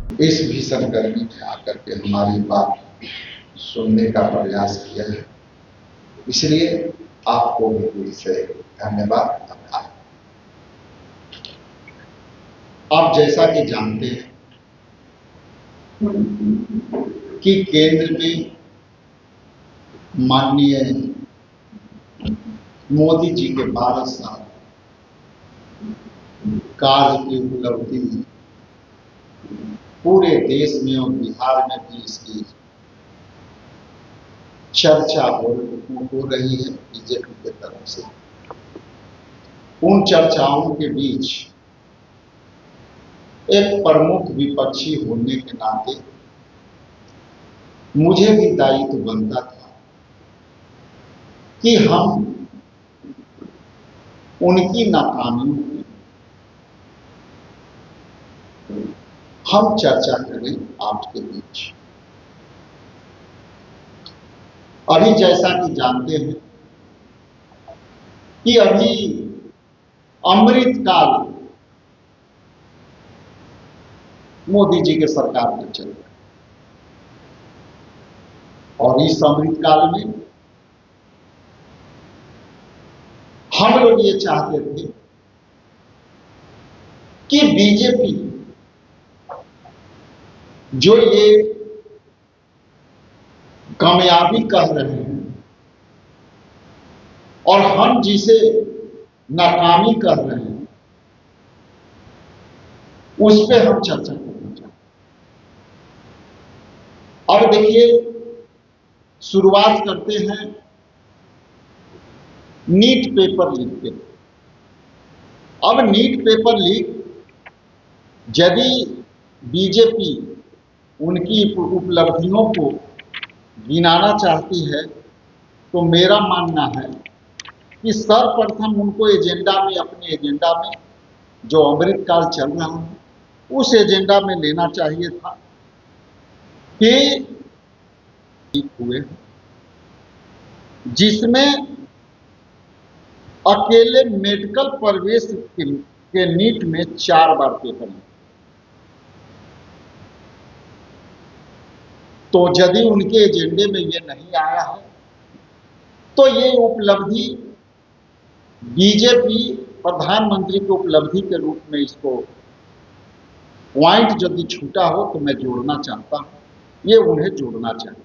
इस भीषण गर्मी में आकर के हमारी बात सुनने का प्रयास किया है, इसलिए आपको भी दिल से धन्यवाद। आप जैसा कि जानते हैं कि केंद्र में माननीय मोदी जी के 12 साल कार्य की उपलब्धि पूरे देश में और बिहार में भी इसकी चर्चा हो रही है बीजेपी के तरफ से। उन चर्चाओं के बीच एक प्रमुख विपक्षी होने के नाते मुझे भी दायित्व बनता था कि हम उनकी नाकामियों की हम चर्चा करें आपके बीच। अभी जैसा कि जानते हैं कि अभी अमृत काल मोदी जी के सरकार में चल रहा है और इस अमृत काल में हम लोग ये चाहते थे कि बीजेपी जो ये कामयाबी कह रहे हैं और हम जिसे नाकामी कह रहे हैं उस पर हम चर्चा करना चाहते हैं। अब देखिए, शुरुआत करते हैं नीट पेपर लीक के। अब नीट पेपर लीक यदि बीजेपी उनकी उपलब्धियों को गिनाना चाहती है तो मेरा मानना है कि सर्वप्रथम उनको एजेंडा में, अपने एजेंडा में जो अमृत काल चल रहा है उस एजेंडा में लेना चाहिए था कि हुए जिसमें अकेले मेडिकल प्रवेश के नीट में 4 बार पेपर लीक। तो यदि उनके एजेंडे में ये नहीं आया है तो ये उपलब्धि बीजेपी प्रधानमंत्री की उपलब्धि के रूप में इसको पॉइंट यदि छूटा हो तो मैं जोड़ना चाहता हूं, ये उन्हें जोड़ना चाहिए।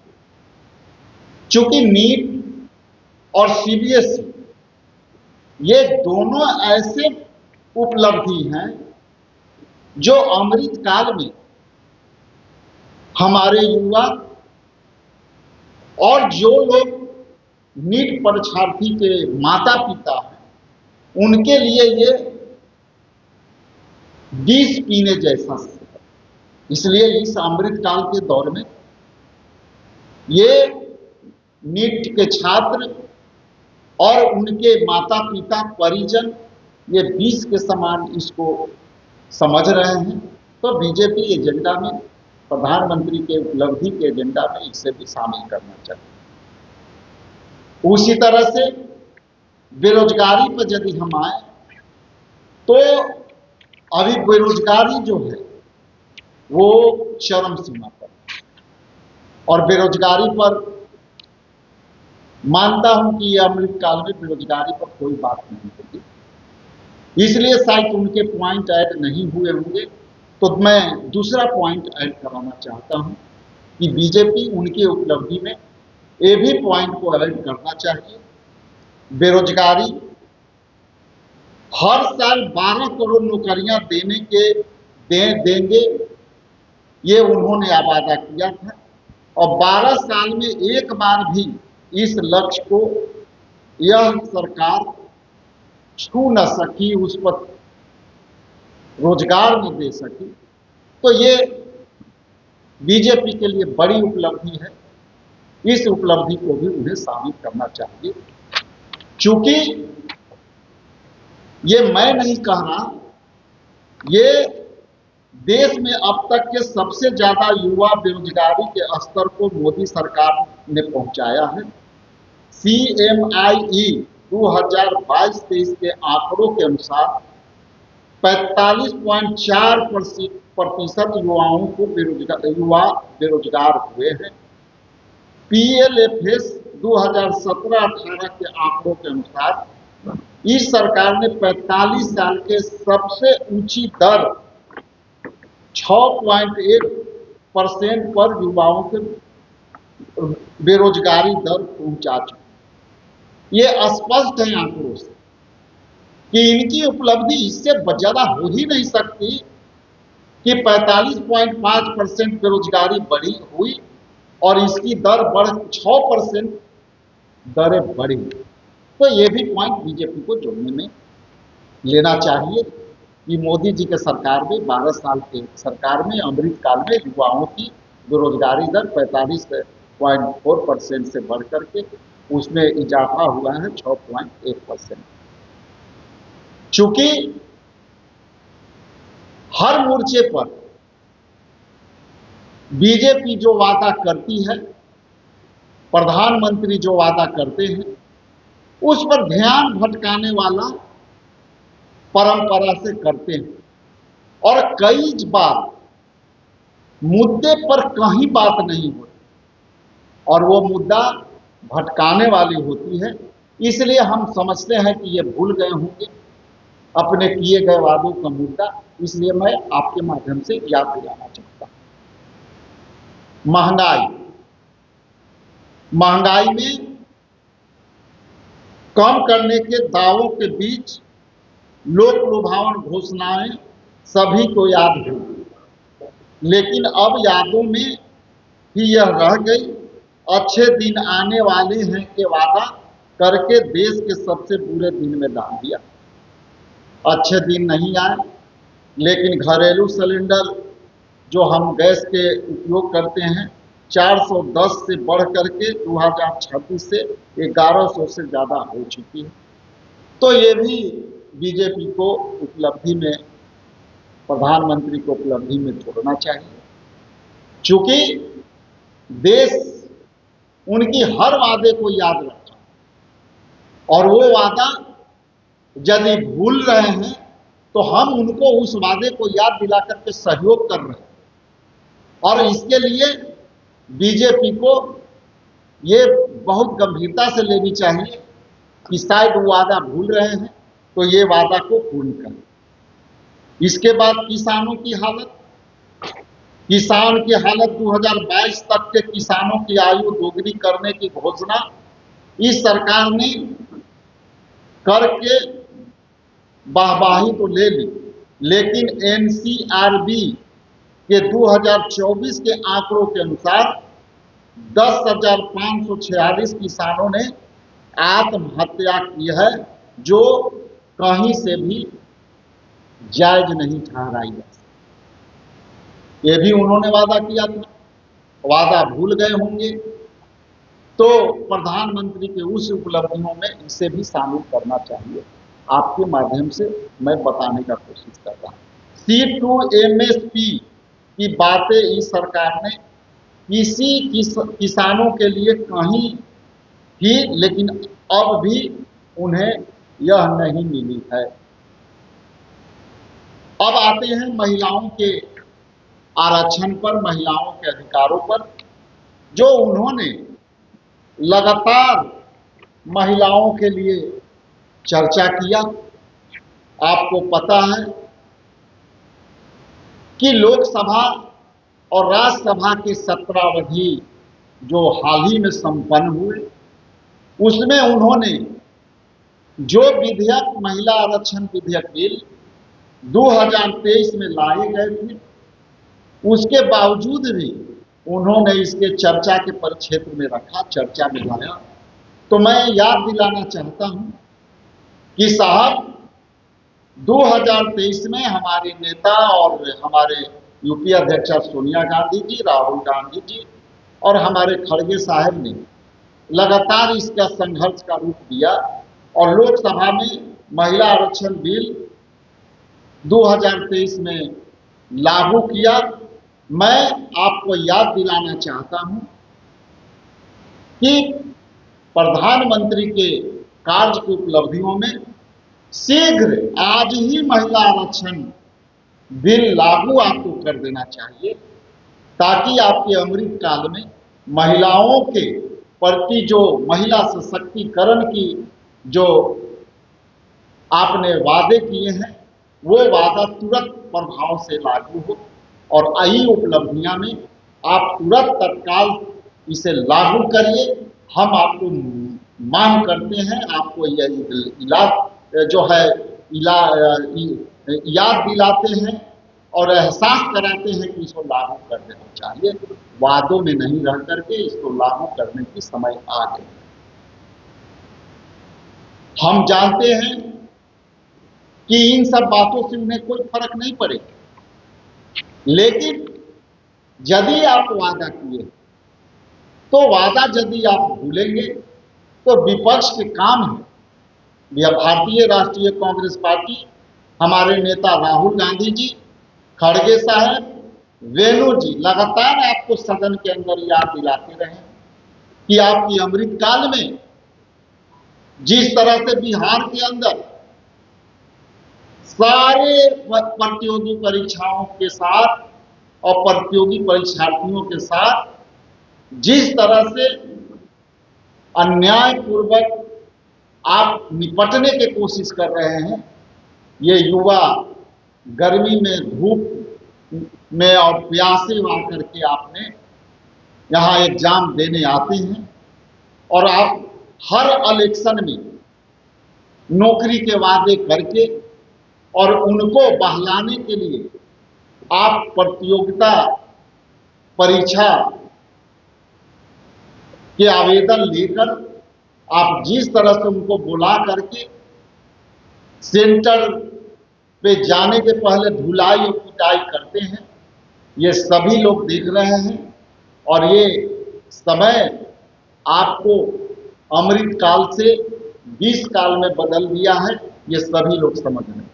चूंकि नीट और सीबीएसई ये दोनों ऐसे उपलब्धि हैं जो अमृत काल में हमारे युवा और जो लोग नीट परीक्षार्थी के माता पिता हैं उनके लिए ये विष पीने जैसा है। इसलिए इस अमृत काल के दौर में ये नीट के छात्र और उनके माता पिता परिजन ये विष के समान इसको समझ रहे हैं। तो बीजेपी एजेंडा में, प्रधानमंत्री के उपलब्धि के एजेंडा में इसे भी शामिल करना चाहिए। उसी तरह से बेरोजगारी पर यदि हम आए तो अभी बेरोजगारी जो है वो चरम सीमा पर, और बेरोजगारी पर मानता हूं कि यह अमृत काल में बेरोजगारी पर कोई बात नहीं होगी, इसलिए शायद उनके पॉइंट ऐड नहीं हुए होंगे। तो मैं दूसरा पॉइंट ऐड कराना चाहता हूं कि बीजेपी उनकी उपलब्धि में ये भी पॉइंट को ऐड करना चाहिए। बेरोजगारी, हर साल 12 करोड़ नौकरियां देंगे ये उन्होंने वादा किया था और 12 साल में एक बार भी इस लक्ष्य को यह सरकार छू न सकी, उस पर रोजगार न दे सकी। तो ये बीजेपी के लिए बड़ी उपलब्धि है, इस उपलब्धि को भी उन्हें शामिल करना चाहिए। चूंकि ये मैं नहीं कह रहा, ये देश में अब तक के सबसे ज्यादा युवा बेरोजगारी के स्तर को मोदी सरकार ने पहुंचाया है। CMIE 2022-23 के आंकड़ों के अनुसार 45.4% प्रतिशत युवाओं को युवा बेरोजगार हुए हैं। PLFS 2017-18 के आंकड़ों के अनुसार इस सरकार ने 45 साल के सबसे ऊंची दर 6.1% पर युवाओं के बेरोजगारी दर पहुंचा चुकी। ये स्पष्ट है आंकड़ों से कि इनकी उपलब्धि इससे ज्यादा हो ही नहीं सकती कि 45.5% बेरोजगारी बढ़ी हुई और इसकी दर बढ़ 6% दरें बढ़ी। तो ये भी पॉइंट बीजेपी को जोड़ने में लेना चाहिए कि मोदी जी के सरकार में 12 साल के सरकार में अमृतकाल में युवाओं की बेरोजगारी दर 45.4% से बढ़ करके उसमें इजाफा हुआ है 6.1%। चूंकि हर मोर्चे पर बीजेपी जो वादा करती है, प्रधानमंत्री जो वादा करते हैं, उस पर ध्यान भटकाने वाला परंपरा से करते हैं और कई बार मुद्दे पर कहीं बात नहीं होती और वो मुद्दा भटकाने वाली होती है। इसलिए हम समझते हैं कि ये भूल गए होंगे अपने किए गए वादों का मुद्दा। इसलिए मैं आपके माध्यम से याद दिलाना चाहता हूं। महंगाई में कम करने के दावों के बीच लोक लुभावन घोषणाएं सभी को याद होगी, लेकिन अब यादों में ही यह रह गई। अच्छे दिन आने वाले हैं के वादा करके देश के सबसे बुरे दिन में डाल दिया। अच्छे दिन नहीं आए, लेकिन घरेलू सिलेंडर जो हम गैस के उपयोग करते हैं 410 से बढ़ करके 2026 से 1100 से ज़्यादा हो चुकी है। तो ये भी बीजेपी को उपलब्धि में, प्रधानमंत्री को उपलब्धि में जोड़ना चाहिए, क्योंकि देश उनकी हर वादे को याद रखता है और वो वादा यदि भूल रहे हैं तो हम उनको उस वादे को याद दिला करके सहयोग कर रहे हैं। और इसके लिए बीजेपी को ये बहुत गंभीरता से लेनी चाहिए कि शायद वो वादा भूल रहे हैं तो ये वादा को पूर्ण करें। इसके बाद किसानों की हालत, किसान की हालत 2022 तक के किसानों की आयु दोगुनी करने की घोषणा इस सरकार ने करके वाहवाही तो ले ली, लेकिन NCRB के 2024 के आंकड़ों के अनुसार 10,546 किसानों ने आत्महत्या की है, जो कहीं से भी जायज नहीं ठहराई जा सकती। ये भी उन्होंने वादा किया था, वादा भूल गए होंगे, तो प्रधानमंत्री के उस उपलब्धियों में इसे भी शामिल करना चाहिए। आपके माध्यम से मैं बताने का कोशिश कर रहा हूं। C2MSP की बातें इस सरकार ने किसी किसानों के लिए कहीं भी, लेकिन अब भी उन्हें यह नहीं मिली है। अब आते हैं महिलाओं के आरक्षण पर, महिलाओं के अधिकारों पर, जो उन्होंने लगातार महिलाओं के लिए चर्चा किया। आपको पता है कि लोकसभा और राज्यसभा के सत्रावधि जो हाल ही में संपन्न हुए, उसमें उन्होंने जो विधेयक, महिला आरक्षण विधेयक बिल 2023 में लाए गए थे, उसके बावजूद भी उन्होंने इसके चर्चा के परिक्षेत्र में रखा, चर्चा में लाया। तो मैं याद दिलाना चाहता हूं कि साहब 2023 में हमारे नेता और हमारे यूपी अध्यक्षा सोनिया गांधी जी, राहुल गांधी जी और हमारे खड़गे साहब ने लगातार इसका संघर्ष का रूप दिया और लोकसभा में महिला आरक्षण बिल 2023 में लागू किया। मैं आपको याद दिलाना चाहता हूं कि प्रधानमंत्री के कार्य की उपलब्धियों में शीघ्र आज ही महिला आरक्षण बिल लागू आपको कर देना चाहिए, ताकि आपके अमृत काल में महिलाओं के प्रति जो महिला सशक्तिकरण की जो आपने वादे किए हैं, वो वादा तुरंत प्रभाव से लागू हो और आई उपलब्धियां में आप तुरंत तत्काल इसे लागू करिए। हम आपको मांग करते हैं, आपको यह इलाज जो है याद दिलाते हैं और एहसास कराते हैं कि इसको लागू कर देना चाहिए। वादों में नहीं रह करके इसको लागू करने की समय आ गई। हम जानते हैं कि इन सब बातों से उन्हें कोई फर्क नहीं पड़ेगा, लेकिन यदि आप वादा किए तो वादा यदि आप भूलेंगे तो विपक्ष के काम है। यह भारतीय राष्ट्रीय कांग्रेस पार्टी, हमारे नेता राहुल गांधी जी, खड़गे साहब, वेणु जी लगातार आपको सदन के अंदर याद दिलाते रहे कि आपकी अमृत काल में जिस तरह से बिहार के अंदर सारे प्रतियोगी परीक्षाओं के साथ और प्रतियोगी परीक्षार्थियों के साथ जिस तरह से अन्यायपूर्वक आप निपटने की कोशिश कर रहे हैं, ये युवा गर्मी में, धूप में और प्यासे आकर के आपने यहाँ एग्जाम देने आते हैं और आप हर इलेक्शन में नौकरी के वादे करके और उनको बहलाने के लिए आप प्रतियोगिता परीक्षा के आवेदन लेकर आप जिस तरह से उनको बुला करके सेंटर पे जाने के पहले धुलाई और पिटाई करते हैं, ये सभी लोग देख रहे हैं और ये समय आपको अमृत काल से 20 काल में बदल दिया है, ये सभी लोग समझ रहे हैं।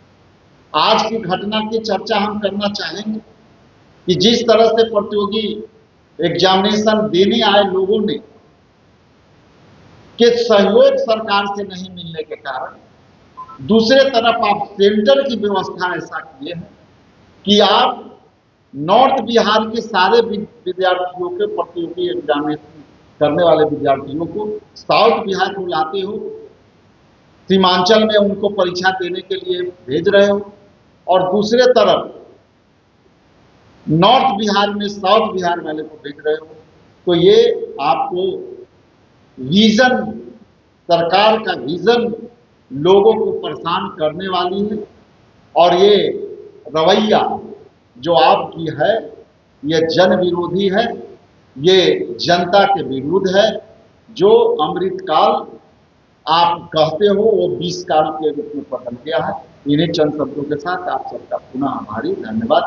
आज की घटना की चर्चा हम करना चाहेंगे कि जिस तरह से प्रतियोगी एग्जामिनेशन देने आए लोगों ने के सहयोग सरकार से नहीं मिलने के कारण दूसरे तरफ आप सेंटर की व्यवस्था ऐसा किए हैं कि आप नॉर्थ बिहार के सारे विद्यार्थियों के प्रतियोगी एग्जामिनेशन करने वाले विद्यार्थियों को साउथ बिहार को लाते हो, सीमांचल में उनको परीक्षा देने के लिए भेज रहे हो और दूसरे तरफ नॉर्थ बिहार में साउथ बिहार वाले को भेज रहे हो। तो ये आपको विजन, सरकार का विजन लोगों को परेशान करने वाली है और ये रवैया जो आपकी है ये जन विरोधी है, ये जनता के विरुद्ध है। जो अमृत काल आप कहते हो वो 20 काल के रूप में बदल गया है। इन्हीं चंद शब्दों के साथ आप सबका पुनः आभारी, धन्यवाद।